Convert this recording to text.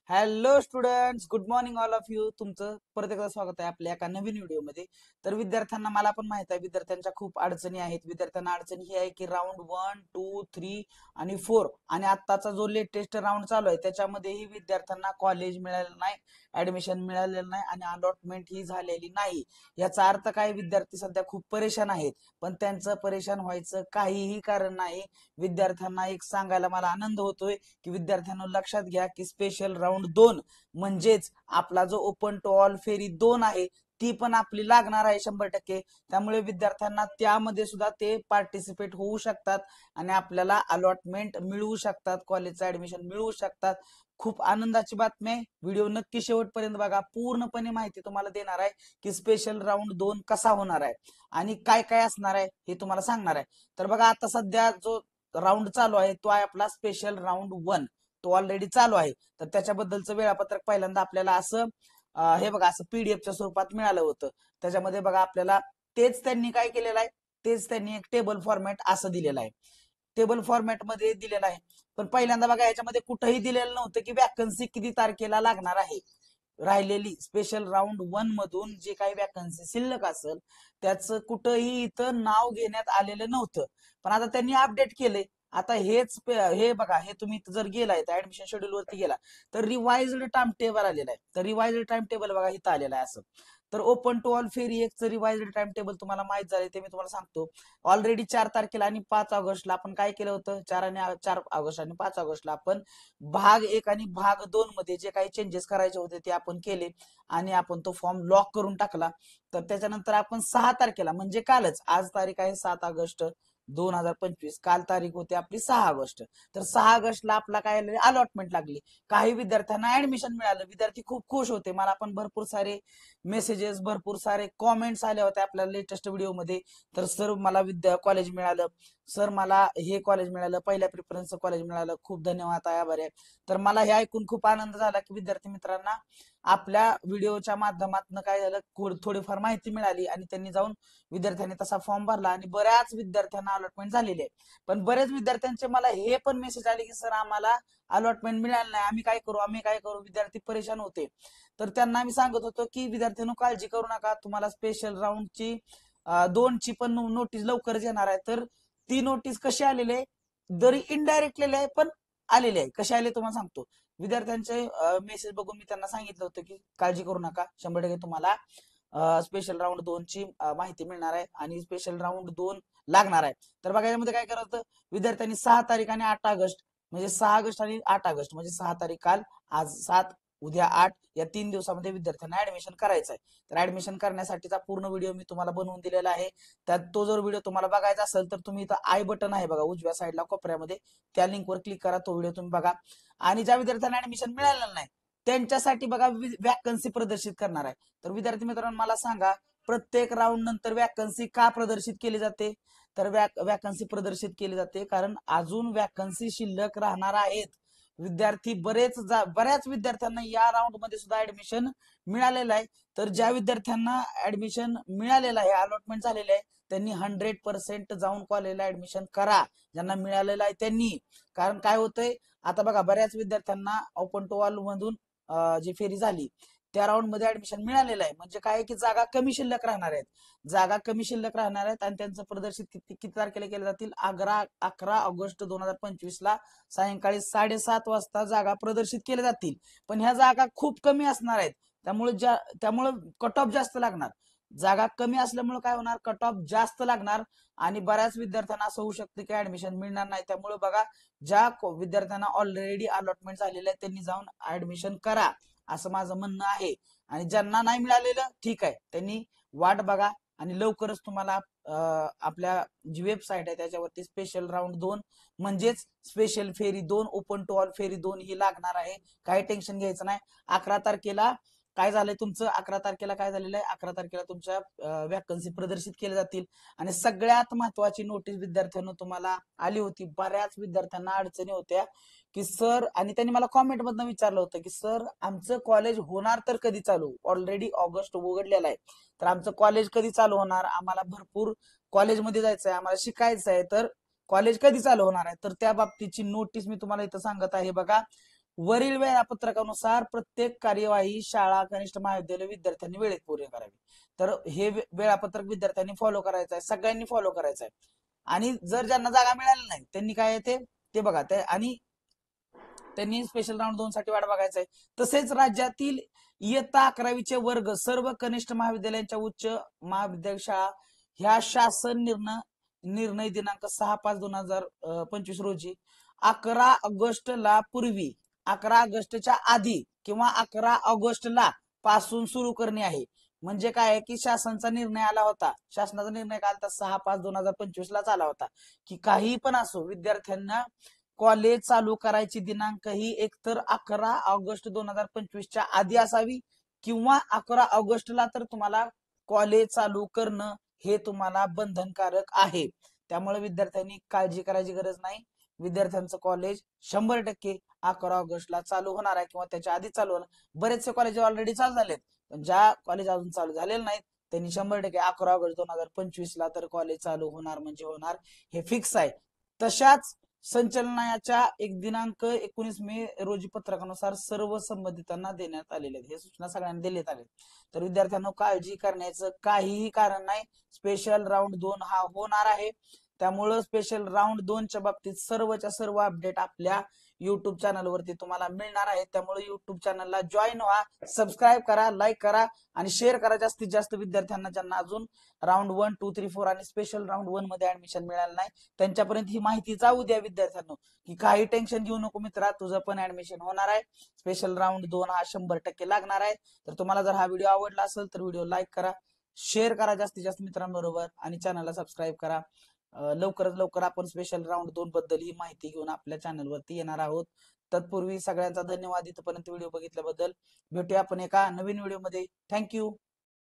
Hello students, good morning all of you. तुमचं परत एकदा स्वागत आहे आपल्या एका नवीन व्हिडिओमध्ये. तर विद्यार्थ्यांना मला पण माहित आहे विद्यार्थ्यांच्या खूप अडचणी आहेत. विद्यार्थ्यांना अडचणी ही आहे की राऊंड 1, 2, 3 आणि 4 आणि आत्ताचा जो लेटेस्ट राऊंड चालू आहे त्याच्यामध्येही विद्यार्थ्यांना कॉलेज मिळालेलं नाही, ऍडमिशन मिळालेलं नाही आणि अलॉटमेंट ही झालेली नाही. याचा अर्थ काय, विद्यार्थी सध्या खूप परेशान आहेत. पण त्यांचं परेशान व्हायचं काहीही कारण नाही. विद्यार्थ्यांना एक सांगायला मला आनंद होतोय की विद्यार्थ्यांना लक्षात घ्या की स्पेशल राऊंड 2 म्हणजेच आपला जो ओपन टू ऑल फेरी 2 आहे ती पण आपली लागणार आहे 100%. त्यामुळे विद्यार्थ्यांना त्यामध्ये सुद्धा ते पार्टिसिपेट होऊ शकतात आणि आपल्याला अलॉटमेंट मिळवू शकतात, कॉलेजचं ऍडमिशन मिळवू शकतात. खूप आनंदाची बातमी आहे. व्हिडिओ नक्की शेवटपर्यंत बघा, पूर्णपणे माहिती तुम्हाला देणार आहे की स्पेशल राऊंड 2 कसा होणार आहे आणि काय काय असणार आहे हे तुम्हाला सांगणार आहे. तर बघा, आता सध्या जो राऊंड चालू आहे तो आहे आपला स्पेशल राऊंड 1. तो ऑलरेडी चालू आहे. तर त्याच्याबद्दलचं वेळापत्रक पहिल्यांदा आपल्याला असं हे बघा, असं पीडीएफच्या स्वरूपात मिळालं होतं. त्याच्यामध्ये बघा आपल्याला तेच त्यांनी काय केलेलं आहे, तेच त्यांनी एक टेबल फॉर्मॅट असं दिलेलं आहे. टेबल फॉर्मॅट मध्ये दिलेलं आहे. पण पहिल्यांदा बघा, याच्यामध्ये कुठंही दिलेलं नव्हतं की वॅकन्सी किती तारखेला लागणार आहे. राहिलेली स्पेशल राऊंड 1 मधून जे काही वॅकन्सी शिल्लक असेल त्याचं कुठंही इथं नाव घेण्यात आलेलं नव्हतं. पण आता त्यांनी अपडेट केले. आता हे बघा, हे तुम्ही जर गेलाय तर ऍडमिशन शेड्यूल वरती गेला तर रिवाइज्ड टाइम टेबल आलेला आहे. तर रिवाइज्ड टाइम टेबल बघा इथं आलेलं आहे असं. तर ओपन टू ऑल फेरी एकचं रिवाइज्ड टाइम टेबल तुम्हाला माहित झाले ते मी तुम्हाला सांगतो. ऑलरेडी 4 तारखेला आणि 5 ऑगस्टला आपण काय केलं होतं, 4 ऑगस्ट आणि 5 ऑगस्टला आपण भाग 1 आणि भाग 2 मध्ये जे काही चेंजेस करायचे होते ते आपण केले आणि आपण तो फॉर्म लॉक करून टाकला. तर त्याच्यानंतर आपण 6 तारखेला म्हणजे कालच, आज तारीख आहे 7 ऑगस्ट 2025, काल तारीख होती आपली 6 ऑगस्ट. तर 6 ऑगस्टला आपला काय अलॉटमेंट लागली. काही विद्यार्थ्यांना ऍडमिशन मिळालं, विद्यार्थी खूप खुश होते. मला पण भरपूर सारे मेसेजेस, भरपूर सारे कॉमेंट्स आले होते आपल्या लेटेस्ट व्हिडिओमध्ये. तर सर मला कॉलेज मिळालं, सर मला हे कॉलेज मिळालं, पहिल्या प्रिफरन्सचं कॉलेज मिळालं, खूप धन्यवाद आहे, आभार आहे. तर मला हे ऐकून खूप आनंद झाला की विद्यार्थी मित्रांना आपल्या व्हिडिओच्या माध्यमातून काय झालं, थोडीफार माहिती मिळाली आणि त्यांनी जाऊन विद्यार्थ्यांनी तसा फॉर्म भरला आणि बऱ्याच विद्यार्थ्यांना अलॉटमेंट झालेली आहे. पण बरेच विद्यार्थ्यांचे मला हे पण मेसेज आले की सर आम्हाला अलॉटमेंट मिळालं नाही, आम्ही काय करू, आम्ही काय करू. विद्यार्थी परेशान होते. तर त्यांना आम्ही सांगत होतो की विद्यार्थ्यांनो काळजी करू नका, तुम्हाला स्पेशल राऊंडची 2ची पण नोटीस लवकरच येणार आहे. तर ती नोटीस कशी आलेली आहे, जरी इनडायरेक्टली आहे पण आलेली आहे. कशी आले तुम्हाला सांगतो. विद्यार्थ्यांचे मेसेज बघून मी त्यांना सांगितलं होतं की काळजी करू नका, 100% तुम्हाला स्पेशल राऊंड 2ची माहिती मिळणार आहे आणि स्पेशल राऊंड 2 लागणार आहे. तर बघा, यामध्ये काय करायचं, विद्यार्थ्यांनी 6 तारीख आणि 8 ऑगस्ट म्हणजे 6 ऑगस्ट आणि 8 ऑगस्ट म्हणजे 6 तारीख काल, आज 7, उद्या 8 या 3 दिवसामध्ये विद्यार्थ्यांना ऍडमिशन करायचं आहे. तर ऍडमिशन करण्यासाठीचा पूर्ण व्हिडिओ मी तुम्हाला बनवून दिलेला आहे. त्यात तो जर व्हिडिओ तुम्हाला बघायचा असेल तर तुम्ही इथं आय बटन आहे बघा उजव्या साईडला कोपऱ्यामध्ये, त्या लिंकवर क्लिक करा, तो व्हिडिओ तुम्ही बघा. आणि ज्या विद्यार्थ्यांना ऍडमिशन मिळालेलं नाही त्यांच्यासाठी बघा वॅकन्सी प्रदर्शित करणार आहे. तर विद्यार्थी मित्रांनो मला सांगा, प्रत्येक राऊंड नंतर वॅकन्सी का प्रदर्शित केली जाते? तर वॅकन्सी प्रदर्शित केली जाते कारण अजून वॅकन्सी शिल्लक राहणार आहेत. विद्यार्थी बऱ्याच विद्यार्थ्यांना या राऊंड मध्ये सुद्धा ऍडमिशन मिळालेलं आहे. तर ज्या विद्यार्थ्यांना ऍडमिशन मिळालेलं आहे, अलॉटमेंट झालेलं आहे, त्यांनी 100% जाऊन कॉलेजला ऍडमिशन करा, ज्यांना मिळालेलं आहे त्यांनी. कारण काय होतंय, आता बघा बऱ्याच विद्यार्थ्यांना ओपन टू ऑल मधून जी फेरी झाली त्या राऊंड मध्ये ऍडमिशन मिळालेलं आहे. म्हणजे काय की जागा कमी शिल्लक राहणार आहेत, जागा कमी शिल्लक राहणार आहेत आणि त्यांचं प्रदर्शित किती तारखेला केले जातील, 11 ऑगस्ट 2025ला सायंकाळी 7:30 वाजता जागा प्रदर्शित केल्या जातील. पण ह्या जागा खूप कमी असणार आहेत. त्यामुळे कट ऑफ जास्त लागणार. जागा कमी असल्यामुळे काय होणार, कट ऑफ जास्त लागणार आणि बऱ्याच विद्यार्थ्यांना असं होऊ शकतं की ऍडमिशन मिळणार नाही. त्यामुळे बघा, ज्या विद्यार्थ्यांना ऑलरेडी अलॉटमेंट झालेलं आहे त्यांनी जाऊन ऍडमिशन करा असं माझं म्हणणं आहे. आणि ज्यांना नाही मिळालेलं ठीक आहे, त्यांनी वाट बघा आणि लवकरच तुम्हाला आपल्या जी वेबसाईट आहे त्याच्यावरती स्पेशल राऊंड 2 म्हणजेच स्पेशल फेरी 2, ओपन टू ऑल फेरी 2 ही लागणार आहे. काही टेन्शन घ्यायचं नाही. 11 तारखेला काय झालंय तुमचं, 11 तारखेला काय झालेलं आहे, 11 तारखेला तुमच्या वॅकन्सी प्रदर्शित केल्या जातील. आणि सगळ्यात महत्वाची नोटीस विद्यार्थ्यांना तुम्हाला आली होती. बऱ्याच विद्यार्थ्यांना अडचणी होत्या की सर, आणि त्यांनी मला कॉमेंट मधनं विचारलं होतं की सर आमचं कॉलेज होणार तर कधी चालू, ऑलरेडी ऑगस्ट उघडलेला आहे, तर आमचं कॉलेज कधी चालू होणार, आम्हाला भरपूर कॉलेजमध्ये जायचं आहे, आम्हाला शिकायचं आहे, तर कॉलेज कधी चालू होणार आहे. तर त्या बाबतीची नोटीस मी तुम्हाला इथं सांगत आहे बघा. वरील वेळापत्रकानुसार प्रत्येक कार्यवाही शाळा कनिष्ठ महाविद्यालय विद्यार्थ्यांनी वेळेत पूर्ण करावी. तर हे वेळापत्रक विद्यार्थ्यांनी फॉलो करायचं आहे, सगळ्यांनी फॉलो करायचं आहे. आणि जर ज्यांना जागा मिळाली नाही त्यांनी काय ते बघा ते, आणि त्यांनी स्पेशल राऊंड 2 साठी वाट बघायचा आहे. तसेच राज्यातील इयत्ता 11वीचे वर्ग सर्व कनिष्ठ महाविद्यालयांच्या उच्च महाविद्यालय शाळा ह्या शासन निर्णय दिनांक 6/5/2025 रोजी 11 ऑगस्टला पूर्वी 11 ऑगस्टच्या आधी किंवा 11 ऑगस्टला पासून सुरू करणे आहे. म्हणजे काय आहे की शासनाचा निर्णय आला होता, शासनाचा निर्णय काय आला 6/5/2025 आला होता की काही पण असो विद्यार्थ्यांना कॉलेज चालू करायची दिनांक ही एकतर 11 ऑगस्ट 2025च्या आधी असावी किंवा 11 ऑगस्टला तर तुम्हाला कॉलेज चालू करणं हे तुम्हाला बंधनकारक आहे. त्यामुळे विद्यार्थ्यांनी काळजी करायची गरज नाही. विद्यार्थ्यांचं कॉलेज 100% 11 ऑगस्टला चालू होणार आहे किंवा त्याच्या आधी चालू होणार. बरेचसे कॉलेज ऑलरेडी चालू झालेत, ज्या कॉलेज अजून चालू झालेले नाहीत त्यांनी 100% 11 ऑगस्ट 2025ला तर कॉलेज चालू होणार म्हणजे होणार, हे फिक्स आहे. तशाच संचलनाच्या दिनांक 19 मे रोजी पत्रकानुसार सर्व संबंधितांना देण्यात आलेले आहेत. हे सूचना सगळ्यांना देण्यात आले. तर विद्यार्थ्यांना काळजी करण्याचं काहीही कारण नाही. स्पेशल राऊंड 2 हा होणार आहे. त्यामुळं स्पेशल राऊंड 2च्या बाबतीत सर्वच्या सर्व अपडेट आपल्या युट्यूब चॅनलवरती तुम्हाला मिळणार आहे. त्यामुळे युट्यूब चॅनलला जॉईन व्हा, सबस्क्राईब करा, लाईक करा आणि शेअर करा जास्तीत जास्त विद्यार्थ्यांना ज्यांना अजून राऊंड 1, 2, 3, 4 आणि स्पेशल राऊंड 1 मध्ये ऍडमिशन मिळालं नाही त्यांच्यापर्यंत ही माहिती जाऊ द्या विद्यार्थ्यांना, की काही टेन्शन घेऊ नको मित्रा, तुझं पण ऍडमिशन होणार आहे. स्पेशल राऊंड 2 हा 100% लागणार आहे. तर तुम्हाला जर हा व्हिडिओ आवडला असेल तर व्हिडिओ लाईक करा, शेअर करा जास्तीत जास्त मित्रांबरोबर आणि चॅनलला सबस्क्राईब करा. लवकरात लवकर आपण स्पेशल राऊंड 2 बद्दल ही माहिती घेऊन आपल्या चॅनलवरती येणार आहोत. तत्पूर्वी सगळ्यांचा धन्यवाद इथपर्यंत व्हिडिओ बघितल्याबद्दल. भेटूया आपण एका नवीन व्हिडिओमध्ये. थँक्यू.